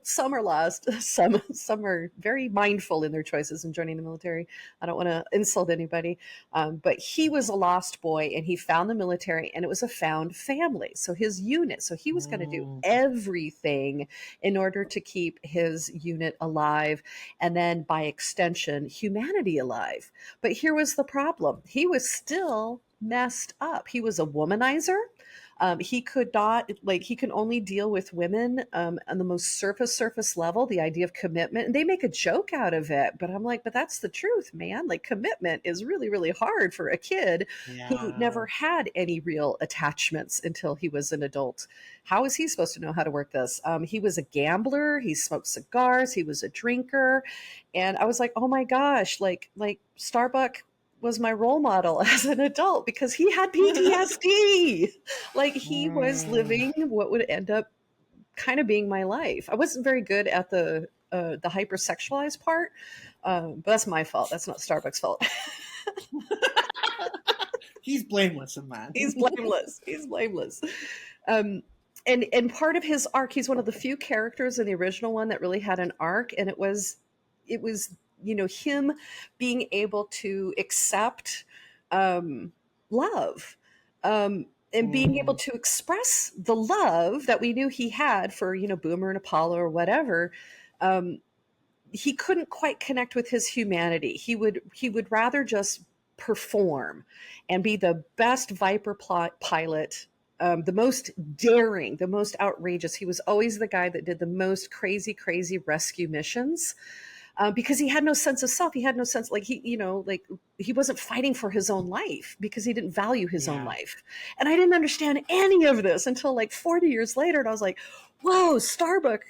Some are lost. Some are very mindful in their choices in joining the military. I don't want to insult anybody, but he was a lost boy, and he found the military, and it was a found family. So his unit. So he was going to do Mm. everything in order to keep his unit alive, and then by extension, humanity alive. But here was the problem: he was still messed up. He was a womanizer. He could not, like, he can only deal with women on the most surface level, the idea of commitment. And they make a joke out of it. But I'm like, but that's the truth, man. Like, commitment is really, really hard for a kid who Yeah. never had any real attachments until he was an adult. How is he supposed to know how to work this? He was a gambler. He smoked cigars. He was a drinker. And I was like, oh my gosh, like Starbuck was my role model as an adult because he had PTSD. Like he was Mm. living what would end up kind of being my life. I wasn't very good at the hypersexualized part, but that's my fault. That's not Starbucks' fault. He's blameless in that. He's blameless. He's blameless. Um, and part of his arc, he's one of the few characters in the original one that really had an arc, and it was him being able to accept um, love. And being able Mm. to express the love that we knew he had for Boomer and Apollo or whatever. um, he couldn't quite connect with his humanity. He would rather just perform and be the best Viper pilot, the most daring, the most outrageous. He was always the guy that did the most crazy, crazy rescue missions. Because he had no sense of self. He had no sense, like like he wasn't fighting for his own life because he didn't value his own Yeah. life. And I didn't understand any of this until like 40 years later. And I was like, whoa, Starbuck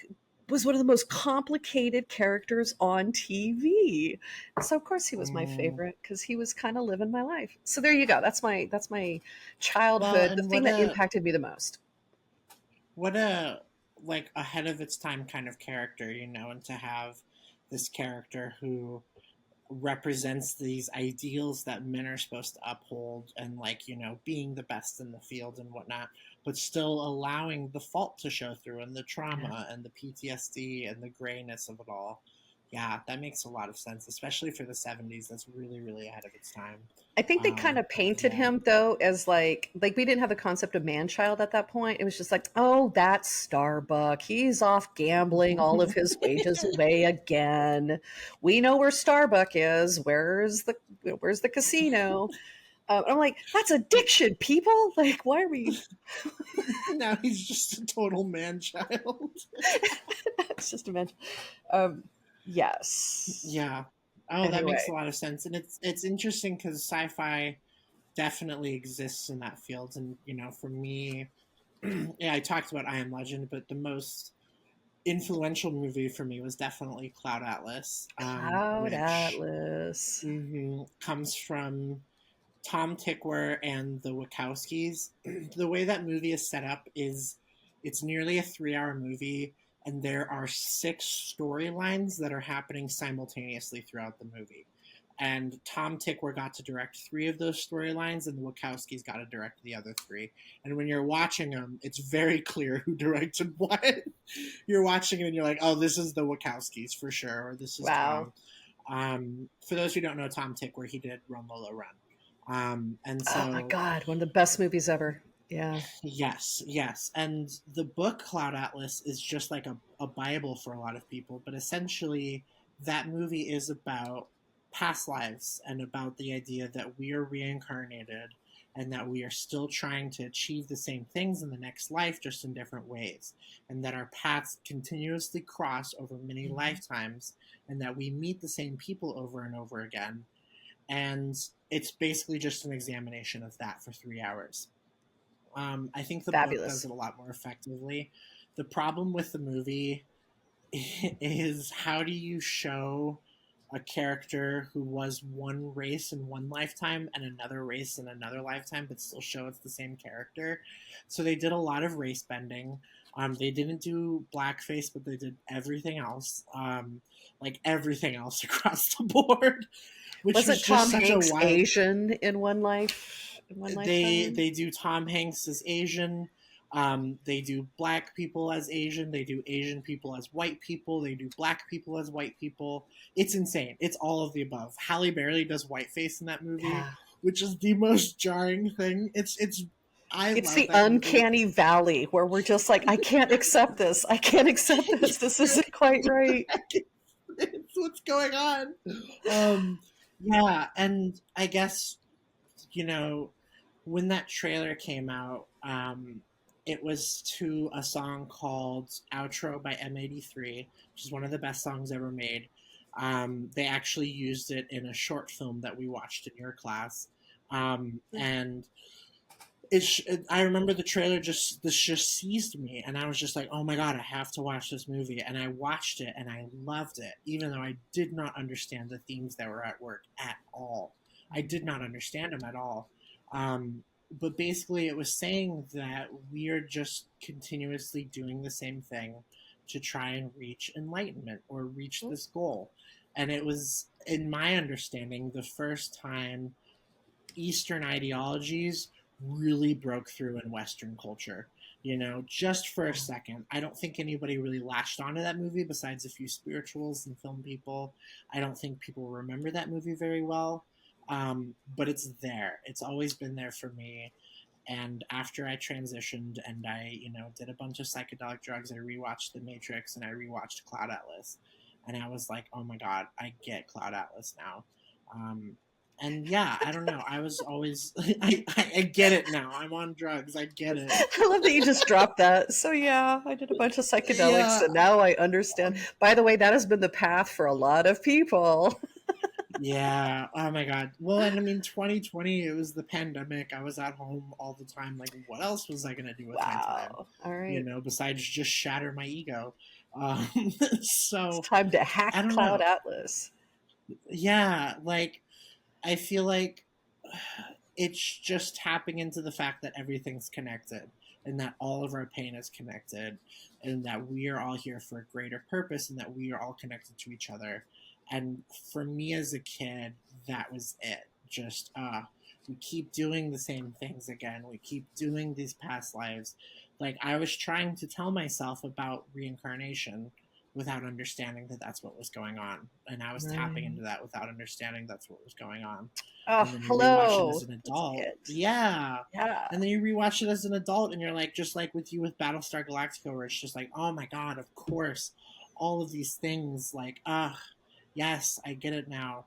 was one of the most complicated characters on TV. So of course he was my Mm. favorite because he was kind of living my life. So there you go. That's my Well, childhood, the and thing that impacted me the most. what a like ahead of its time kind of character, and to have this character who represents these ideals that men are supposed to uphold, and like being the best in the field and whatnot, but still allowing the fault to show through, and the Yeah. trauma and the PTSD and the grayness of it all. Yeah, that makes a lot of sense, especially for the 70s. That's really, really ahead of its time. I think they kind of painted Yeah. him though as like we didn't have the concept of man child at that point. It was just like, oh, that's Starbuck. He's off gambling all of his wages away again. We know where Starbuck is. Where's the casino? I'm like, that's addiction, people. Like, why are we? Now he's just a total man child. It's just a mention. Um, yes. Yeah. Oh, that makes a Anyway, lot of sense, and it's interesting because sci-fi definitely exists in that field, and for me, yeah, I talked about I Am Legend, but the most influential movie for me was definitely Cloud Atlas, Cloud which Atlas. comes from Tom Tykwer and the Wachowskis. The way that movie is set up is it's nearly a 3-hour movie, and there are 6 storylines that are happening simultaneously throughout the movie. And Tom Tykwer got to direct 3 of those storylines, and the Wachowskis got to direct the other 3. And when you're watching them, it's very clear who directed what. You're watching it, and you're like, "Oh, this is the Wachowskis for sure," or "This is Wow. Tom." For those who don't know Tom Tykwer, he did Run Lola Run. And Oh my so God, one of the best movies ever. Yeah. Yes, yes. And the book Cloud Atlas is just like a Bible for a lot of people, but essentially that movie is about past lives and about the idea that we are reincarnated and that we are still trying to achieve the same things in the next life, just in different ways, and that our paths continuously cross over many Mhm. lifetimes, and that we meet the same people over and over again. And it's basically just an examination of that for 3 hours. I think the book does Fabulous. it a lot more effectively. The problem with the movie is, how do you show a character who was one race in one lifetime and another race in another lifetime, but still show it's the same character? So they did a lot of race bending. They didn't do blackface, but they did everything else, like everything else across the board, which was Wasn't just Tom such a Hanks wild. Asian in one life, in one lifetime? They do Tom Hanks as Asian. They do black people as Asian. They do Asian people as white people. They do black people as white people. It's insane. It's all of the above. Halle Berry does whiteface in that movie, Yeah. which is the most jarring thing. I It's love the that movie. uncanny valley where we're just like, I can't accept this. I can't accept this. This isn't quite right. It's what's going on. Um, yeah, and I guess, you know, when that trailer came out, it was to a song called Outro by M83, which is one of the best songs ever made. They actually used it in a short film that we watched in your class. And I remember the trailer just seized me, and I was just like, oh my god, I have to watch this movie. And I watched it and I loved it, even though I did not understand the themes that were at work at all. I did not understand them at all. But basically, it was saying that we are just continuously doing the same thing to try and reach enlightenment or reach this goal. And it was, in my understanding, the first time Eastern ideologies really broke through in Western culture. Just for a second. I don't think anybody really latched onto that movie besides a few spirituals and film people. I don't think people remember that movie very well. But it's there. It's always been there for me. And after I transitioned and I, did a bunch of psychedelic drugs, I rewatched The Matrix and I rewatched Cloud Atlas. And I was like, oh my God, I get Cloud Atlas now. Um, and yeah, I don't know. I was always, I get it now. I'm on drugs. I get it. I love that you just dropped that. So yeah, I did a bunch of psychedelics Yeah. and now I understand. um, By the way, that has been the path for a lot of people. Yeah. Oh my God. Well, and I mean, 2020, it was the pandemic. I was at home all the time. Like, what else was I going to do with my time? Wow. All right. Besides just shatter my ego. Um, It's so time to I hack don't Cloud know. Atlas. Yeah. Like, I feel like it's just tapping into the fact that everything's connected and that all of our pain is connected and that we are all here for a greater purpose and that we are all connected to each other. And for me as a kid, that was it. Just we keep doing the same things again. We keep doing these past lives. Like, I was trying to tell myself about reincarnation without understanding that that's what was going on, and I was tapping Right. into that without understanding that's what was going on. Oh, And then you rewatch it as hello. an That's adult. it. Yeah. Yeah. And then you rewatch it as an adult and you're like, just like with you with Battlestar Galactica, where it's just like, oh my God, of course. All of these things, like, yes, I get it now.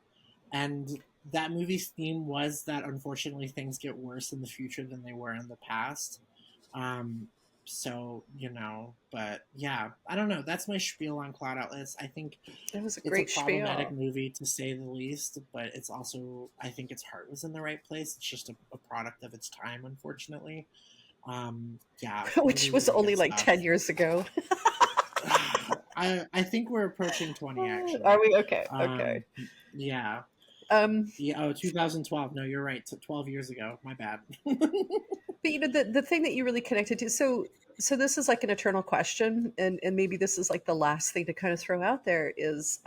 And that movie's theme was that unfortunately things get worse in the future than they were in the past. Um, but yeah, I don't know. That's my spiel on Cloud Atlas. I think It was a it's a great problematic spiel. movie to say the least, but it's also, I think its heart was in the right place. It's just a product of its time, unfortunately. Yeah, Which really, was really only good like stuff. 10 years ago. I think we're approaching 20 Are actually. we? Okay. Okay. Um, yeah. Um, Yeah, oh, 2012. No, you're right. 12 years ago. My bad. but the thing that you really connected to, so this is like an eternal question, and maybe this is like the last thing to kind of throw out there is,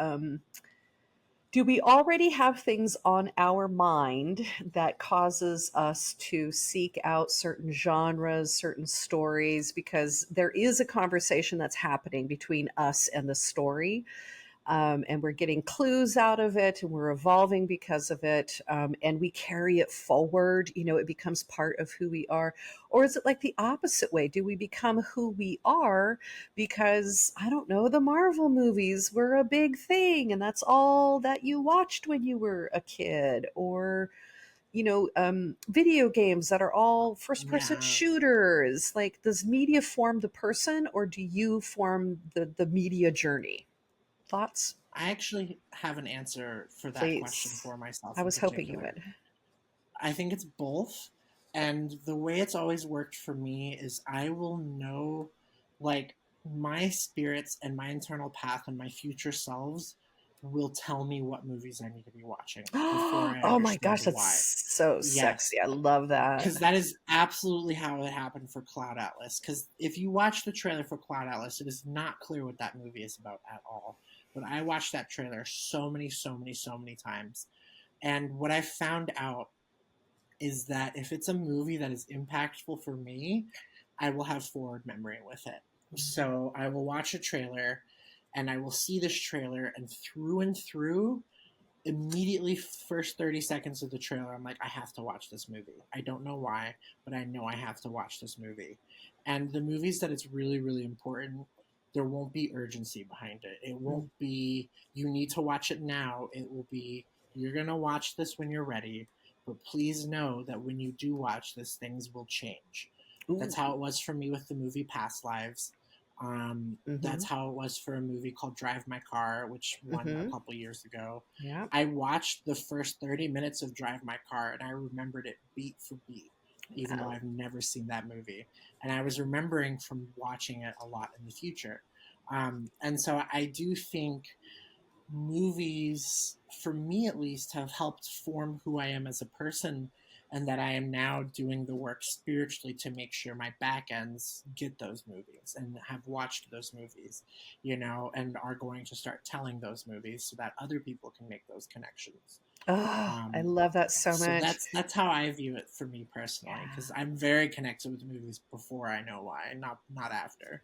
do we already have things on our mind that causes us to seek out certain genres, certain stories, because there is a conversation that's happening between us and the story. and we're getting clues out of it, and we're evolving because of it, and we carry it forward. It becomes part of who we are. Or is it like the opposite way? Do we become who we are because, I don't know, the Marvel movies were a big thing and that's all that you watched when you were a kid? Or video games that are all first person Yeah, shooters. Like, does media form the person, or do you form the media journey? Thoughts? I actually have an answer for that question Please. for myself I in was hoping you particular. would. I think it's both. And the way it's always worked for me is I will know, like, my spirits and my internal path and my future selves will tell me what movies I need to be watching before I Oh my understand gosh, that's why. so Yes, sexy. I love that. because that is absolutely how it happened for Cloud Atlas. Because if you watch the trailer for Cloud Atlas, it is not clear what that movie is about at all. But I watched that trailer so many, so many, so many times. And what I found out is that if it's a movie that is impactful for me, I will have forward memory with it. So I will watch a trailer and I will see this trailer, and through, immediately, first 30 seconds of the trailer, I'm like, I have to watch this movie. I don't know why, but I know I have to watch this movie. And the movies that it's really, really important, there won't be urgency behind it. It won't Mm. be, you need to watch it now. It will be, you're going to watch this when you're ready. But please know that when you do watch this, things will change. That's Ooh. how it was for me with the movie Past Lives. Mm-hmm. That's how it was for a movie called Drive My Car, which won a Mm-hmm. couple years ago. Yeah. I watched the first 30 minutes of Drive My Car and I remembered it beat for beat, even though Wow. I've never seen that movie. And I was remembering from watching it a lot in the future. And so I do think movies, for me at least, have helped form who I am as a person, and that I am now doing the work spiritually to make sure my back ends get those movies and have watched those movies, and are going to start telling those movies so that other people can make those connections. Oh, I Um, love that so so much. that's how I view it for me personally, because Yeah. I'm very connected with movies before I know why, not after.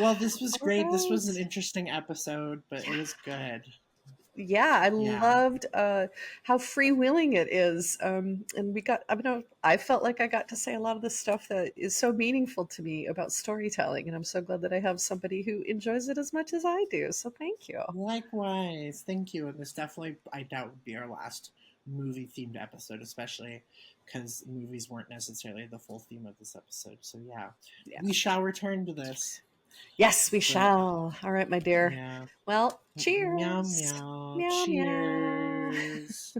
Well, this was All great. This was an right. interesting episode, but it was good. Yeah, I Yeah. loved how freewheeling it is. And I felt like I got to say a lot of the stuff that is so meaningful to me about storytelling. And I'm so glad that I have somebody who enjoys it as much as I do. So thank you. Likewise, thank you. And this definitely, I doubt, would be our last movie themed episode, especially because movies weren't necessarily the full theme of this episode. So, yeah, Yeah. we shall return to this. Yes, we But, shall. All right, my dear. yeah, Well, meow cheers. meow. Meow, meow. Cheers.